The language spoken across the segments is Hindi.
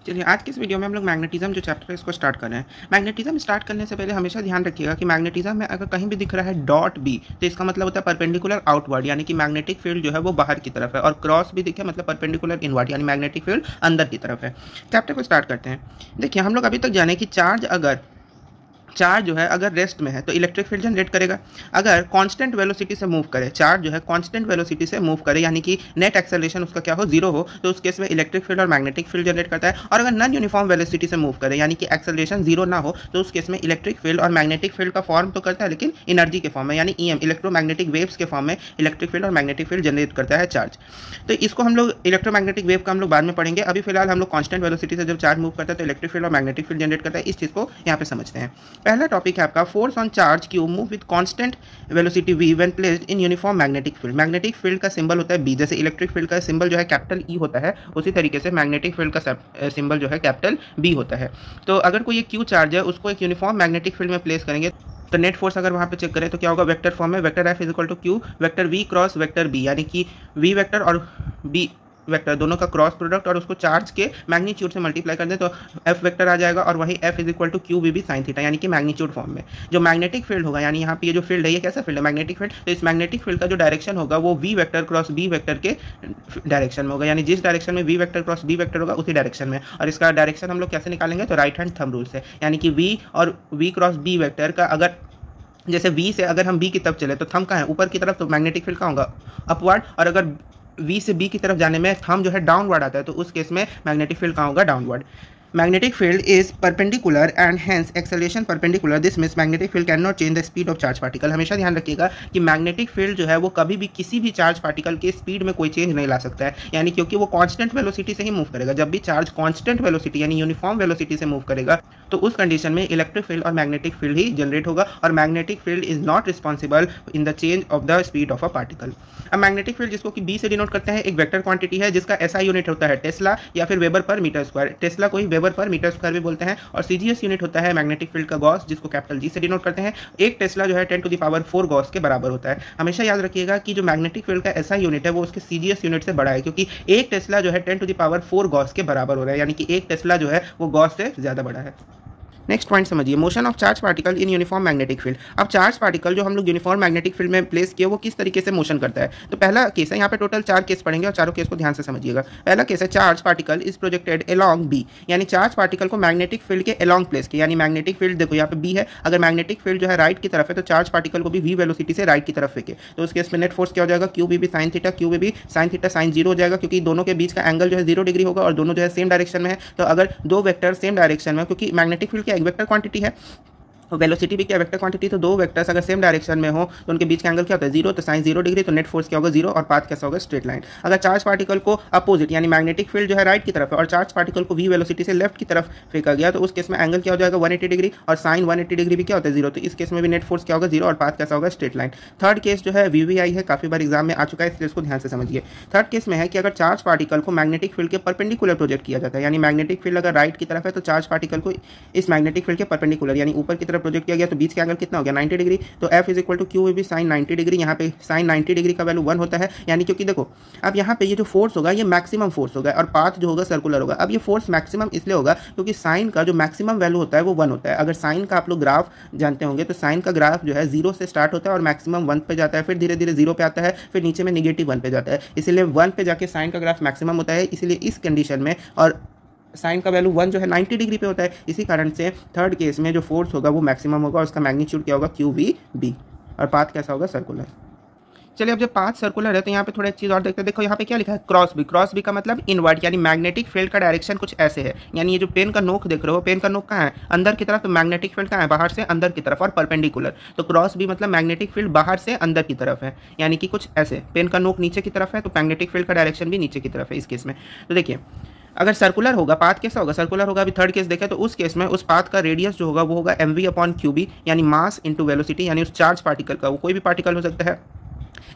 चलिए आज की इस वीडियो में हम लोग मैग्नेटिज्म जो चैप्टर है इसको स्टार्ट कर रहे हैं। मैग्नेटिज्म स्टार्ट करने से पहले हमेशा ध्यान रखिएगा कि मैग्नेटिज्म में अगर कहीं भी दिख रहा है डॉट बी तो इसका मतलब होता है परपेंडिकुलर आउटवर्ड, यानी कि मैग्नेटिक फील्ड जो है वो बाहर की तरफ है, और क्रॉस भी दिखे मतलब परपेंडिकुलर इनवर्ड, यानी मैग्नेटिक फील्ड अंदर की तरफ है। चैप्टर को स्टार्ट करते हैं। देखिए हम लोग अभी तक जाने कि चार्ज जो है अगर रेस्ट में है तो इलेक्ट्रिक फील्ड जनरेट करेगा। अगर कांस्टेंट वेलोसिटी से मूव करे, चार्ज जो है कांस्टेंट वेलोसिटी से मूव करे, यानी कि नेट एक्सेलरेशन उसका क्या हो, जीरो हो, तो उस केस में इलेक्ट्रिक फील्ड और मैग्नेटिक फील्ड जनरेट करता है। और अगर नॉन यूनिफॉर्म वेलोसिटी से मूव करे, यानी कि एक्सेलरेशन जीरो ना हो, तो उस केस में इलेक्ट्रिक फील्ड और मैग्नेटिक फील्ड का फॉर्म तो करता है लेकिन एनर्जी के फॉर्म में, यानी ईएम इलेक्ट्रोमैग्नेटिक वेव्स के फॉर्म में इलेक्ट्रिक फील्ड और मैग्नेटिक फील्ड जनरेट करता है चार्ज। तो इसको हम लोग इलेक्ट्रोमैग्नेटिक वेव का हम लोग बाद में पढ़ेंगे। अभी फिलहाल हम लोग कांस्टेंट वेलोसिटी से जब चार्ज मूव करता है तो इलेक्ट्रिक फील्ड और मैग्नेटिक फील्ड जनरेट करता है। इस चीज़ को यहाँ पे समझते हैं। पहला टॉपिक है आपका force on charge Q move with constant velocity v when placed in uniform magnetic field. Magnetic field का सिंबल होता है b, जैसे इलेक्ट्रिक फील्ड का सिंबल जो है कैपिटल E होता है, उसी तरीके से मैग्नेटिक फील्ड का सिंबल जो है कैपिटल B होता है। तो अगर कोई एक क्यू चार्ज है उसको एक यूनिफॉर्म मैग्नेटिक फील्ड में प्लेस करेंगे तो नेट फोर्स अगर वहाँ पे चेक करें तो क्या होगा, वेक्टर फॉर्म में vector F is equal to Q vector V cross vector B, यानी कि वी वेक्टर और बी वेक्टर दोनों का क्रॉस प्रोडक्ट और उसको चार्ज के मैग्नीट्यूड से मल्टीप्लाई कर दें तो एफ वेक्टर आ जाएगा, और वही F is equal to Q V B sine theta, यानी कि मैग्नीट्यूड फॉर्म में। जो मैग्नेटिक फील्ड होगा, यानी यहाँ पे ये जो फील्ड है ये कैसा फील्ड है, मैग्नेटिक फील्ड, तो इस मैग्नेटिक फील्ड का जो डायरेक्शन होगा वो V vector cross B vector के डायरेक्शन में होगा, यानी जिस डायरेक्शन में V vector cross B vector होगा उसी डायरेक्शन में। और इसका डायरेक्शन हम लोग कैसे निकालेंगे, तो राइट हैंड थंब रूल से, यानी कि वी और वी क्रॉस बी वेक्टर का अगर जैसे V से अगर हम B की तरफ चले तो थंब कहाँ है, ऊपर की तरफ, तो मैग्नेटिक फील्ड का होगा अपवर्ड, और अगर V से B की तरफ जाने में थंब जो है डाउनवर्ड आता है तो उस केस में मैग्नेटिक फील्ड कहाँ होगा, downward. Magnetic field is perpendicular and hence acceleration perpendicular. This means magnetic field cannot change the speed of charge particle. हमेशा ध्यान रखिएगा कि मैग्नेटिक फील्ड जो है वो कभी भी किसी भी चार्ज पार्टिकल के स्पीड में कोई चेंज नहीं ला सकता है, यानी क्योंकि वो कांस्टेंट वेलोसिटी से ही मूव करेगा। जब भी चार्ज कांस्टेंट वेलोसिटी यानी यूनिफॉर्म वेलोसिटी से मूव करेगा तो उस कंडीशन में इलेक्ट्रिक फील्ड और मैग्नेटिक फील्ड ही जनरेट होगा, और magnetic field is not responsible in the change of the speed of a particle. अब मैग्नेटिक फील्ड जिसको कि बी से डिनोट करते हैं एक वेक्टर क्वांटिटी है जिसका एसआई यूनिट होता है टेस्ला या फिर weber per metre square. Tesla को ही वेबर पर मीटर स्क्वायर भी बोलते हैं, और सीजीएस यूनिट होता है मैग्नेटिक फील्ड का गॉस, जिसको कैपिटल जी से डिनोट करते हैं। एक टेस्ला जो है 10⁴ गॉस के बराबर होता है। हमेशा याद रखिएगा कि जो मैग्नेटिक फील्ड का एसआई यूनिट है वो उसके सीजीएस यूनिट से बड़ा है, क्योंकि एक टेस्ला जो है 10⁴ गॉस के बराबर हो रहा है, यानी कि एक टेस्ला जो है वो गॉस से ज़्यादा बड़ा है। नेक्स्ट पॉइंट समझिए, motion of charge particle in uniform magnetic field. अब चार्ज पार्टिकल जो हम लोग यूनिफॉर्म मैग्नेटिक फील्ड में प्लेस किए वो किस तरीके से मोशन करता है। तो पहला केस है, यहाँ पे टोटल 4 केस पढ़ेंगे और चारों केस को ध्यान से समझिएगा। पहला केस है charge particle is projected along B, यानी चार्ज पार्टिकल को मैग्नेटिक फील्ड के अलोंग प्लेस किया, यानी मैग्नेटिक फील्ड देखो यहाँ पे बी है, अगर मैग्नेटिक फील्ड जो है राइट की तरफ है तो चार्ज पार्टिकल को भी वी वेलोसिटी से राइट की तरफ फेंके, तो उस केस में नेट फोर्स क्या हो जाएगा, Q B B sine theta, Q B B sine theta sine zero हो जाएगा, क्योंकि दोनों के बीच का एंगल जो है 0 डिग्री होगा और दोनों जो है सेम डायरेक्शन में है। तो अगर दो वेक्टर सेम डायरेक्शन में, क्योंकि मैग्नेटिक फील्ड क्या एक वेक्टर क्वांटिटी है, वेलोसिटी भी क्या वेक्टर क्वांटिटी, तो दो वेक्टर्स अगर सेम डायरेक्शन में हो तो उनके बीच का एंगल क्या होता है 0, तो साइन 0 डिग्री, तो नेट फोर्स क्या होगा 0, और पाथ कैसा होगा स्ट्रेट लाइन। अगर चार्ज पार्टिकल को अपोजिट यानी मैग्नेटिक फील्ड जो है राइट की तरफ है और चार्ज पार्टिकल को वी वेलोसिटी से लेफ्ट की तरफ फेंका गया तो उस केस में एंगल क्या हो जाएगा 180 डिग्री, और साइन 180 डिग्री भी क्या होता है 0, तो इस केस में भी नेट फोर्स क्या होगा 0 और पाथ कैसा होगा स्ट्रेट लाइन। थर्ड केस जो है वीवीआई है, काफी बार एग्जाम में आ चुका है, इसलिए इसको ध्यान से समझिए। थर्ड केस में है कि अगर चार्ज पार्टिकल को मैग्नेटिक फील्ड के परपेंडिकुलर प्रोजेक्ट किया जाता है, यानी मैग्नेटिक फील्ड अगर राइट की तरफ है तो चार्ज पार्टिकल को इस मैग्नेटिक फील्ड के परपेंडिकुलर यानी ऊपर की तरफ प्रोजेक्ट किया गया तो बीच एंगल कितना हो गया 90 डिग्री, तो F is equal to Q V B sine 90 degree. यहाँ पे साइन 90 डिग्री का वैल्यू 1 होता है, यानी क्योंकि देखो अब यहाँ पे ये जो फोर्स होगा ये मैक्सिमम फोर्स होगा और पाथ जो होगा सर्कुलर होगा। अब ये फोर्स मैक्सिमम इसलिए होगा क्योंकि साइन का जो मैक्सिमम वैल्यू होता है वो 1 होता है। अगर साइन का आप लोग ग्राफ जानते होंगे तो साइन का ग्राफ जो है 0 से स्टार्ट होता है और मैक्सिमम 1 पे जाता है, फिर धीरे धीरे 0 पे आता है, फिर नीचे में -1 पे जाता है, इसलिए 1 पे जाके साइन का ग्राफ मैक्सिमम होता है। इसलिए इस कंडीशन में और साइन का वैल्यू 1 जो है 90 डिग्री पे होता है, इसी कारण से थर्ड केस में जो फोर्स होगा वो मैक्सिमम होगा और उसका मैग्नीट्यूड क्या होगा क्यू वी बी, और पाथ कैसा होगा सर्कुलर। चलिए अब जब पाथ सर्कुलर है तो यहाँ पे थोड़ा एक चीज़ और देखते हैं। देखो यहाँ पे क्या लिखा है क्रॉस बी। क्रॉस बी का मतलब इनवर्ड, यानी मैग्नेटिक फील्ड का डायरेक्शन कुछ ऐसे है, यानी ये जो पेन का नोक देख रहे हो, पेन का नोक कहाँ है अंदर की तरफ, तो मैग्नेटिक फील्ड कहाँ है बाहर से अंदर की तरफ और परपेंडिकुलर। तो क्रॉस बी मतलब मैग्नेटिक फील्ड बाहर से अंदर की तरफ है, यानी कि कुछ ऐसे। पेन का नोक नीचे की तरफ है तो मैग्नेटिक फील्ड का डायरेक्शन भी नीचे की तरफ है इस केस में। तो देखिए अगर सर्कुलर होगा पाथ कैसा होगा, सर्कुलर होगा। अभी थर्ड केस देखें तो उस केस में उस पाथ का रेडियस जो होगा वो होगा mv/qb, यानी मास इंटू वेलोसिटी, यानी उस चार्ज पार्टिकल का, वो कोई भी पार्टिकल हो सकता है,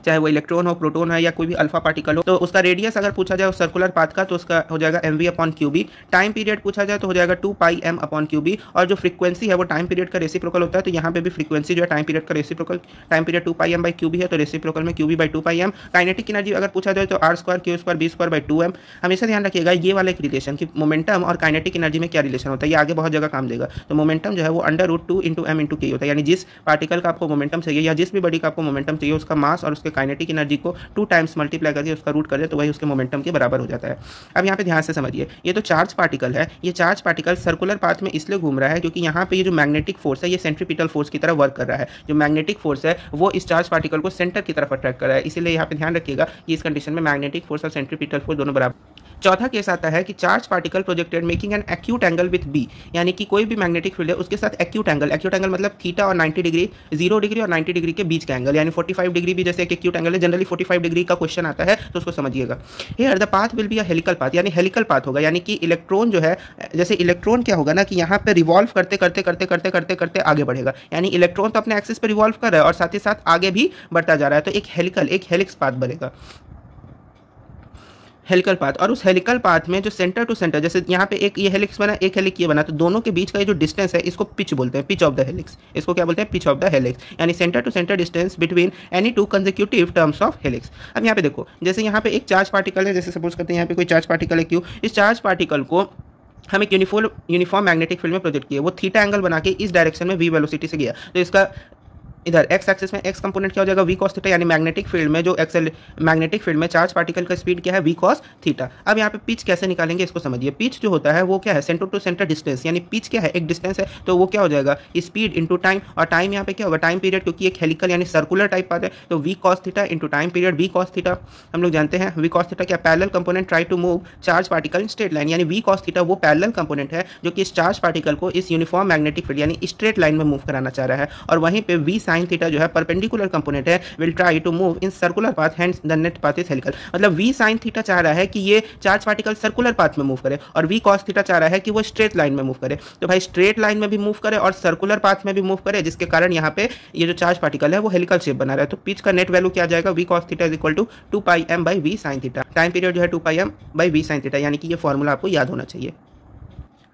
चाहे वो इलेक्ट्रॉन हो, प्रोटोन है या कोई भी अल्फा पार्टिकल हो। तो उसका रेडियस अगर पूछा जाए सर्कुलर पाथ का तो उसका हो जाएगा mv/qb। टाइम पीरियड पूछा जाए तो हो जाएगा 2πm/qb। और जो फ्रीक्वेंसी है वो टाइम पीरियड का रेसिप्रोकल होता है, तो यहाँ पे भी फ्रीक्वेंसी जो है टाइम पीरियड का रेसिप्रोकल, टाइम पीरियड 2πm/qb है तो रेसिप्रोकल में qb/2πm। काइनेटिक एनर्जी अगर पूछा जाए तो r² q² b²/2m। हमेशा ध्यान रखिएगा ये वाला एक रिलेशन कि मोमेंटम और काइनेटिक एनर्जी में क्या रिलेशन होता है, ये आगे बहुत जगह काम देगा। तो मोमेंटम जो है वो √2 × m × k होता है, यानी जिस पार्टिकल का आपको मोमेंटम चाहिए या जिस भी बॉडी का आपको मोमेंटम चाहिए उसका मास और उसके काइनेटिक एनर्जी को 2 टाइम्स मल्टीप्लाई करके उसका रूट कर दे तो वही उसके मोमेंटम के बराबर हो जाता है। अब यहाँ पे ध्यान से समझिए, ये तो चार्ज पार्टिकल है, ये चार्ज पार्टिकल सर्कुलर पाथ में इसलिए घूम रहा है क्योंकि यहाँ पे ये जो मैग्नेटिक फोर्स है ये सेंट्रीपिटल फोर्स की तरह वर्क कर रहा है। जो मैग्नेटिक फोर्स है वो इस चार्ज पार्टिकल को सेंटर की तरफ अट्रैक्ट कर रहा है, इसीलिए यहाँ पे ध्यान रखिएगा कि इस कंडीशन में मैग्नेटिक फोर्स और सेंट्रीपिटल फोर्स दोनों बराबर। चौथा केस आता है कि charge particle projected making an acute angle with B, यानी कि कोई भी मैग्नेटिक फील्ड है उसके साथ एक्यूट एंगल मतलब थीटा और 90 डिग्री, 0 डिग्री और 90 डिग्री के बीच का एंगल, यानी 45 डिग्री भी जैसे एक एक्यूट एंगल है, जनरली 45 डिग्री का क्वेश्चन आता है तो उसको समझिएगा। Here the path will be a helical path, यानी हेलिकल पाथ होगा, यानी कि इलेक्ट्रॉन जो है, जैसे इलेक्ट्रॉन क्या होगा ना कि यहाँ पे रिवॉल्व करते करते करते करते करते करते आगे बढ़ेगा, यानी इलेक्ट्रॉन तो अपने एक्सिस पर रिवॉल्व कर रहा है और साथ ही साथ आगे भी बढ़ता जा रहा है, तो एक हेलिक्स पाथ बनेगा, हेलिकल पाथ। और उस हेलिकल पाथ में जो सेंटर टू सेंटर, जैसे यहाँ पे एक ये हेलिक्स बना, एक हेलिक्स ये बना, तो दोनों के बीच का ये जो डिस्टेंस है इसको पिच बोलते हैं, पिच ऑफ द हेलिक्स। इसको क्या बोलते हैं? पिच ऑफ द हेलिक्स, यानी centre to centre distance between any 2 consecutive terms of helix. अब यहाँ पे देखो, जैसे यहाँ पे एक चार्ज पार्टिकल है, जैसे सपोज करते हैं यहाँ पे कोई चार्ज पार्टिकल है क्यू, इस चार्ज पार्टिकल को हम एक यूनिफॉर्म मैग्नेटिक फील्ड में प्रोजेक्ट किया, वो थीटा एंगल बना के इस डायरेक्शन में v वेलोसिटी से गया, तो इसका इधर एक्स एक्सिस में एक्स कंपोनेंट क्या हो जाएगा? वी कॉस थीटा, यानी मैग्नेटिक फील्ड में जो मैग्नेटिक फील्ड में चार्ज पार्टिकल का स्पीड क्या है? V cos theta. अब यहाँ पे पिच कैसे निकालेंगे इसको समझिए। पिच जो होता है वो क्या है? सेंटर टू सेंटर डिस्टेंस, यानी पिच क्या है? एक डिस्टेंस है, तो वो क्या हो जाएगा? स्पीड इंटू टाइम, और टाइम यहाँ पे क्या होगा? टाइम पीरियड, क्योंकि एक हेलिकल यानी सर्कुलर टाइप पाथ है, तो V cos theta into time period. V cos theta हम लोग जानते हैं, वी कॉस थीटा क्या? Parallel component try to move charge particle in straight line, यानी वी कॉस थीटा वो पैरेलल कंपोनेंट है जो कि इस चार्ज पार्टिकल को इस यूनिफॉर्म मैग्नेटिक फील्ड यानी स्ट्रेट लाइन में मूव कराना चाह रहा है, और वहीं पे वी साइन थीटा जो है परपेंडिकुलर कंपोनेंट है, will try to move in circular path, hence the net path is helical. मतलब वी साइन थीटा चाह रहा है कि ये चार्ज पार्टिकल सर्कुलर पाथ में मूव करे, और वी कॉस थीटा चाह रहा है कि वो स्ट्रेट लाइन में मूव करे। तो भाई स्ट्रेट लाइन में भी मूव करे और सर्कुलर पाथ में भी मूव करे, जिसके कारण यहाँ पे ये जो चार्ज पार्टिकल है वो हेलिकल शेप बना रहा है। तो पिच का नेट वैल्यू क्या आ जाएगा? V cos theta is equal to 2πm/v sine theta. Time period जो है 2πm/v साइन थीटा, यानी कि ये फॉर्मूला आपको याद होना चाहिए।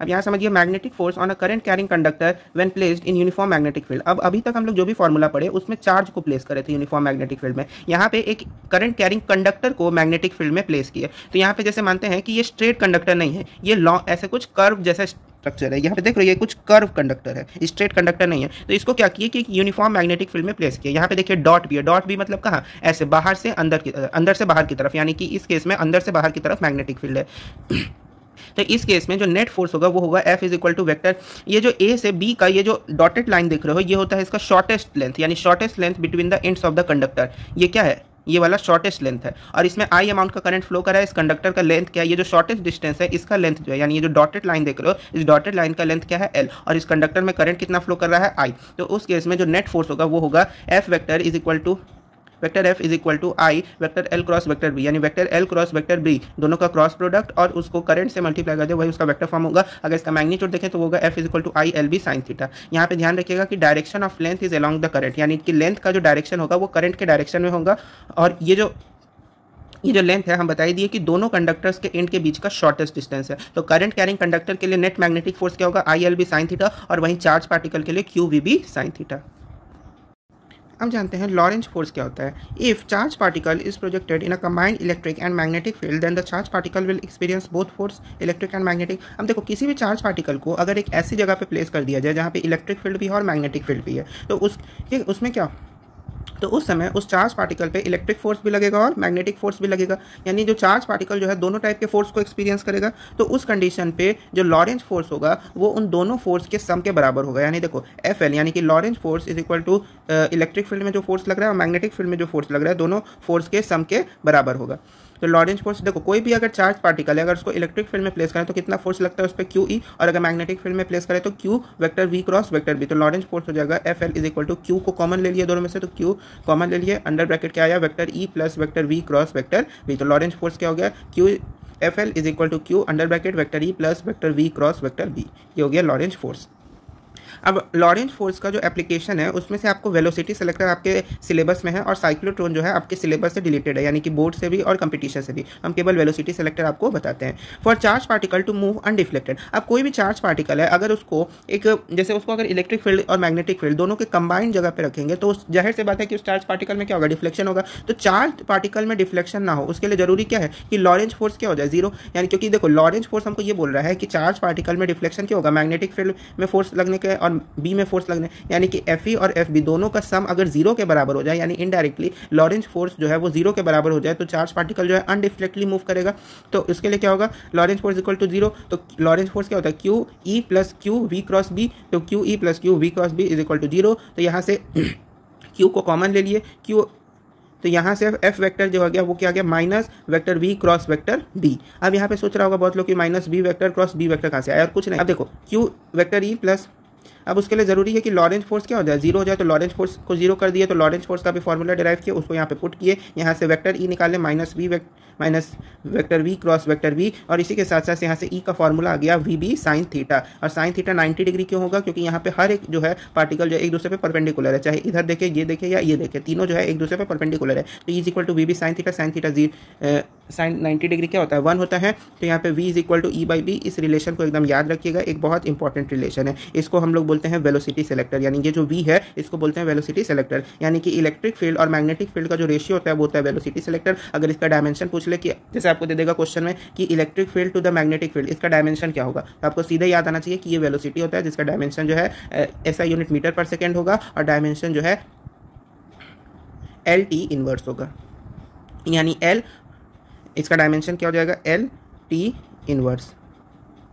अब यहाँ समझिए, magnetic force on a current carrying conductor when placed in uniform magnetic field. अब अभी तक हम लोग जो भी फॉर्मूला पढ़े उसमें चार्ज को प्लेस करे थे यूनिफॉर्म मैग्नेटिक फील्ड में, यहाँ पे एक करंट कैरिंग कंडक्टर को मैग्नेटिक फील्ड में प्लेस किया। तो यहाँ पे जैसे मानते हैं कि ये स्ट्रेट कंडक्टर नहीं है, ये लॉन्ग ऐसे कुछ कर्व जैसा स्ट्रक्चर है, यहाँ पे देख रहे हो ये कुछ कर्व कंडक्टर है, स्ट्रेट कंडक्टर नहीं है। तो इसको क्या किए कि यूनिफॉर्म मैग्नेटिक फील्ड में प्लेस किया। यहाँ पे देखिए डॉट भी है, डॉट भी मतलब कहाँ? ऐसे बाहर से अंदर से बाहर की तरफ, यानी कि इस केस में अंदर से बाहर की तरफ मैग्नेटिक फील्ड है। तो इस केस में जो नेट फोर्स होगा वो होगा F is equal to vector, ये जो A से B का ये जो डॉटेड लाइन देख रहे हो ये होता है इसका शॉर्टेस्ट लेंथ, यानी shortest length between the ends of the conductor. ये क्या है? ये वाला शॉर्टेस्ट लेंथ है, और इसमें I अमाउंट का करंट फ्लो कर रहा है। इस कंडक्टर का लेंथ क्या है? ये जो शॉर्टेस्ट डिस्टेंस है इसका लेंथ जो है, यानी ये जो डॉटेड लाइन देख रहे हो इस डॉटेड लाइन का लेंथ क्या है? L, और इस कंडक्टर में करंट कितना फ्लो कर रहा है? I। तो उस केस में जो नेट फोर्स होगा वो होगा F vector is equal to vector F is equal to I vector L cross vector B, यानी vector L cross vector B दोनों का क्रॉस प्रोडक्ट और उसको करंट से मल्टीप्लाई कर दे, वही उसका वेक्टर फॉर्म होगा। अगर इसका मैग्नीट्यूड देखें तो होगा F is equal to I LB sine theta. यहाँ पे ध्यान रखिएगा कि direction of length is along the current, यानी कि लेंथ का जो डायरेक्शन होगा वो करंट के डायरेक्शन में होगा, और ये जो लेंथ है हम बता दिए कि दोनों कंडक्टर्स के एंड के बीच का शॉर्टेस्ट डिस्टेंस है। तो करंट कैरिंग कंडक्टर के लिए नेट मैग्नेटिक फोर्स क्या होगा? ILB साइन थीटा, और वहीं चार्ज पार्टिकल के लिए QVB साइन थीटा। हम जानते हैं लॉरेंज फोर्स क्या होता है। If charge particle is projected in a combined electric and magnetic field then the charge particle will experience both force electric and magnetic. हम देखो, किसी भी चार्ज पार्टिकल को अगर एक ऐसी जगह पे प्लेस कर दिया जाए जहाँ पे इलेक्ट्रिक फील्ड भी है और मैग्नेटिक फील्ड भी है, तो उसमें क्या, तो उस समय उस चार्ज पार्टिकल पे इलेक्ट्रिक फोर्स भी लगेगा और मैग्नेटिक फोर्स भी लगेगा, यानी जो चार्ज पार्टिकल जो है दोनों टाइप के फोर्स को एक्सपीरियंस करेगा। तो उस कंडीशन पे जो लॉरेंज फोर्स होगा वो उन दोनों फोर्स के सम के बराबर होगा, यानी देखो FL यानी कि Lorentz force is equal to electric field में जो फोर्स लग रहा है और मैग्नेटिक फील्ड में जो फोर्स लग रहा है, दोनों फोर्स के सम के बराबर होगा। तो लॉरेंज फोर्स देखो, कोई भी अगर चार्ज पार्टिकल है अगर उसको इलेक्ट्रिक फील्ड में प्लेस करें तो कितना फोर्स लगता है उस पर QE, और अगर मैग्नेटिक फील्ड में प्लेस करें तो Q vector V cross vector B। तो लॉरेंज फोर्स हो जाएगा FL is equal to Q को कॉमन ले लिए दोनों में से, तो Q कॉमन ले लिए, अंडर ब्रैकेट क्या आया? Vector E plus vector V cross vector B। तो लॉरेंज फोर्स क्या हो गया? FL is equal to Q under bracket vector E plus vector V cross vector B। ये हो गया लॉरेंज फोर्स। अब लॉरेंज फोर्स का जो एप्लीकेशन है उसमें से आपको वेलोसिटी सेलेक्टर आपके सिलेबस में है और साइक्लोट्रॉन जो है आपके सिलेबस से डिलीटेड है, यानी कि बोर्ड से भी और कंपटीशन से भी। हम केवल वेलोसिटी सेलेक्टर आपको बताते हैं। For charge particle to move undeflected, अब कोई भी चार्ज पार्टिकल है अगर उसको एक जैसे उसको अगर इलेक्ट्रिक फील्ड और मैग्नेटिक फील्ड दोनों के कंबाइंड जगह पे रखेंगे तो जाहिर सी बात है कि उस चार्ज पार्टिकल में क्या होगा, डिफ्लेक्शन होगा। तो चार्ज पार्टिकल में डिफ्लेक्शन ना हो उसके लिए जरूरी क्या है कि लॉरेंज फोर्स क्या हो जाए, जीरो। यानी क्योंकि देखो लॉरेंज फोर्स हमको ये बोल रहा है कि चार्ज पार्टिकल में डिफ्लेक्शन क्या होगा, मैग्नेटिक फील्ड में फोर्स लगने के और बी में फोर्स लगने, यानी कि एफ ई और एफ बी दोनों का सम अगर जीरो के बराबर हो जाए, यानी इनडायरेक्टली लॉरेंज फोर्स जो है वो जीरो के बराबर हो जाए, तो चार्ज पार्टिकल जो है अनडिफ्लेक्टली मूव करेगा। तो इसके लिए क्या होगा, Lorentz force equal to zero. तो लॉरेंज फोर्स क्या होता है, Q E plus Q V cross B. तो Q E plus Q V cross B is equal to zero. तो यहाँ से क्यू को कॉमन ले लिए, क्यू, तो यहाँ से एफ वेक्टर जो हो गया वो क्या आ गया, minus vector V cross vector B. अब यहाँ पे सोच रहा होगा बहुत लोग कि minus B vector cross B vector कहाँ से आया, और कुछ नहीं। अब देखो क्यू वेक्टर ई प्लस, अब उसके लिए जरूरी है कि लॉरेंज फोर्स क्या हो जाए, जीरो हो जाए। तो लॉरेंज फोर्स को जीरो कर दिए, तो लॉरेंज फोर्स का भी फॉर्मूला डिराइव किया, उसको यहाँ पे पुट किए, यहाँ से वेक्टर ई निकाले minus vector V cross vector V, और इसी के साथ साथ यहाँ से ई का फॉर्मूला आ गया वी बी साइन थीटा। और साइन थीटा 90 डिग्री क्यों होगा, क्योंकि यहाँ पे हर एक जो है पार्टिकल जो है एक दूसरे पे परपेंडिकुलर है, चाहे इधर देखे, ये देखे या ये देखे, तीनों जो है एक दूसरे पे परपेंडिकुलर है। तो E is equal to V B sine theta sine 90 degree क्या होता है, 1 होता है। तो यहाँ पे v is equal to E by B, इस रिलेशन को एकदम याद रखिएगा, एक बहुत इंपॉर्टेंट रिलेशन है। इसको हम लोग बोलते हैं वेलोसिटी सेलेक्टर, यानी ये जो v है इसको बोलते हैं वेलोसिटी सेलेक्टर। यानी कि इलेक्ट्रिक फील्ड और मैग्नेटिक फील्ड का जो रेशियो होता है वो होता है वेलोसिटी सेलेक्टर। अगर इसका डायमेंशन पूछ ले, कि जैसे आपको दे देगा क्वेश्चन में कि electric field to the magnetic field, इसका डायमेंशन क्या होगा, तो आपको सीधे याद आना चाहिए कि ये वेलोसिटी होता है जिसका डायमेंशन जो है SI यूनिट मीटर पर सेकेंड होगा, और डायमेंशन जो है LT इनवर्स होगा, यानी L, इसका डायमेंशन क्या हो जाएगा, LT इनवर्स,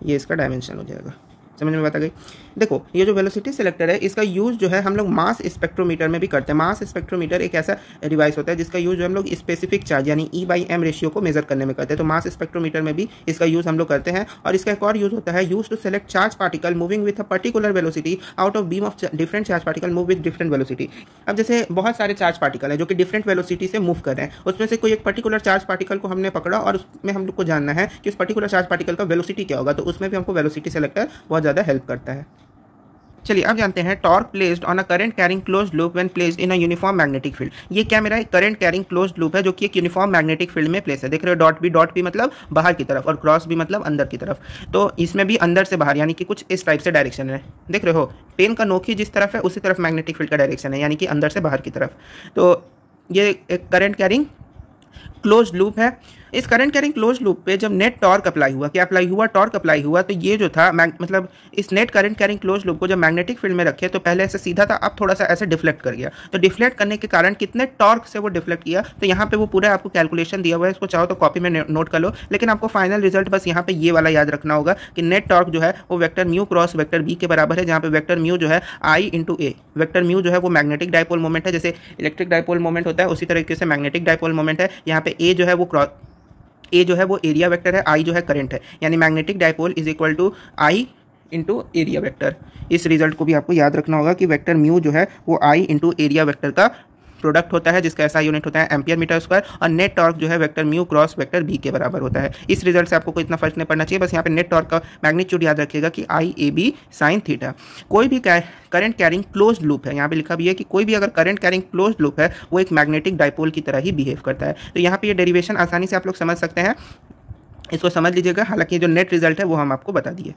ये इसका डायमेंशन हो जाएगा। समझ में बात आ गई। देखो ये जो वेलोसिटी सेलेक्टर है इसका यूज़ जो है हम लोग मास स्पेक्ट्रोमीटर में भी करते हैं। मास स्पेक्ट्रोमीटर एक ऐसा डिवाइस होता है जिसका यूज़ जो हम लोग स्पेसिफिक चार्ज यानी E/m रेशियो को मेजर करने में करते हैं। तो मास स्पेक्ट्रोमीटर में भी इसका यूज़ हम लोग करते हैं। और इसका एक और यूज़ होता है, use to select charge particle moving with a particular velocity out of beam of different charge particle move with different velocity. अब जैसे बहुत सारे चार्ज पार्टिकल है जो कि डिफरेंट वेलोसिटी से मूव कर रहे हैं, उसमें से कोई एक पर्टिकुलर चार्ज पार्टिकल को हमने पकड़ा और उसमें हम लोग को जानना है कि उस पर्टिकुलर चार्ज पार्टिकल का वेलोसिटी क्या होगा, तो उसमें भी हमको वेलोसिटी सेलेक्टर बहुत ज़्यादा हेल्प करता है। चलिए अब जानते हैं torque placed on a current carrying closed loop when placed in a uniform magnetic field. ये क्या मेरा करंट कैरिंग क्लोज्ड लूप है जो कि एक यूनिफॉर्म मैग्नेटिक फील्ड में प्लेस है। देख रहे हो डॉट बी मतलब बाहर की तरफ और क्रॉस बी मतलब अंदर की तरफ। तो इसमें भी अंदर से बाहर यानी कि कुछ इस टाइप से डायरेक्शन है। देख रहे हो पेन का नोक ही जिस तरफ है उसी तरफ मैग्नेटिक फील्ड का डायरेक्शन है, यानी कि अंदर से बाहर की तरफ। तो ये एक करंट कैरिंग क्लोज लूप है। इस करंट कैरिंग क्लोज लूप पे जब नेट टॉर्क अप्लाई हुआ, क्या अप्लाई हुआ, टॉर्क अप्लाई हुआ, तो ये जो था मतलब इस net current carrying close loop को जब मैग्नेटिक फील्ड में रखे तो पहले ऐसे सीधा था, अब थोड़ा सा ऐसे डिफ्लेक्ट कर गया। तो डिफ्लेक्ट करने के कारण कितने टॉर्क से वो डिफ्लेक्ट किया, तो यहाँ पे वो पूरा आपको कैलकुलेशन दिया हुआ है, इसको चाहो तो कॉपी में नोट कर लो। लेकिन आपको फाइनल रिजल्ट बस यहाँ पे ये वाला याद रखना होगा कि नेट टॉर्क जो है वो vector mu cross vector B के बराबर है, जहाँ पे वेक्टर म्यू जो है I × A। वेक्टर म्यू जो है वो मैग्नेटिक डायपोल मोमेंट है, जैसे इलेक्ट्रिक डायपोल मोमेंट होता है उसी तरीके से मैग्नेटिक डायपोल मोमेंट है। यहाँ पे A जो है वो एरिया वेक्टर है, I जो है करंट है, यानी magnetic dipole is equal to I × area vector. इस रिजल्ट को भी आपको याद रखना होगा कि वेक्टर म्यू जो है वो I × एरिया वेक्टर का प्रोडक्ट होता है, जिसका SI यूनिट होता है एम्पियर मीटर स्क्वायर, और नेट टॉर्क जो है vector mu cross vector B के बराबर होता है। इस रिजल्ट से आपको कोई इतना फर्क नहीं पड़ना चाहिए, बस यहाँ पे नेट टॉर्क का मैग्नीट्यूड याद रखिएगा कि IAB साइन थीटा। कोई भी करंट कैरिंग क्लोज लूप है, यहाँ पे लिखा भी है कि कोई भी अगर करंट कैरिंग क्लोज लूप है वो एक मैग्नेटिक डायपोल की तरह ही बिहेव करता है। तो यहाँ पे ये डेरिवेशन आसानी से आप लोग समझ सकते हैं, इसको समझ लीजिएगा। हालांकि जो नेट रिजल्ट है वो हम आपको बता दिए।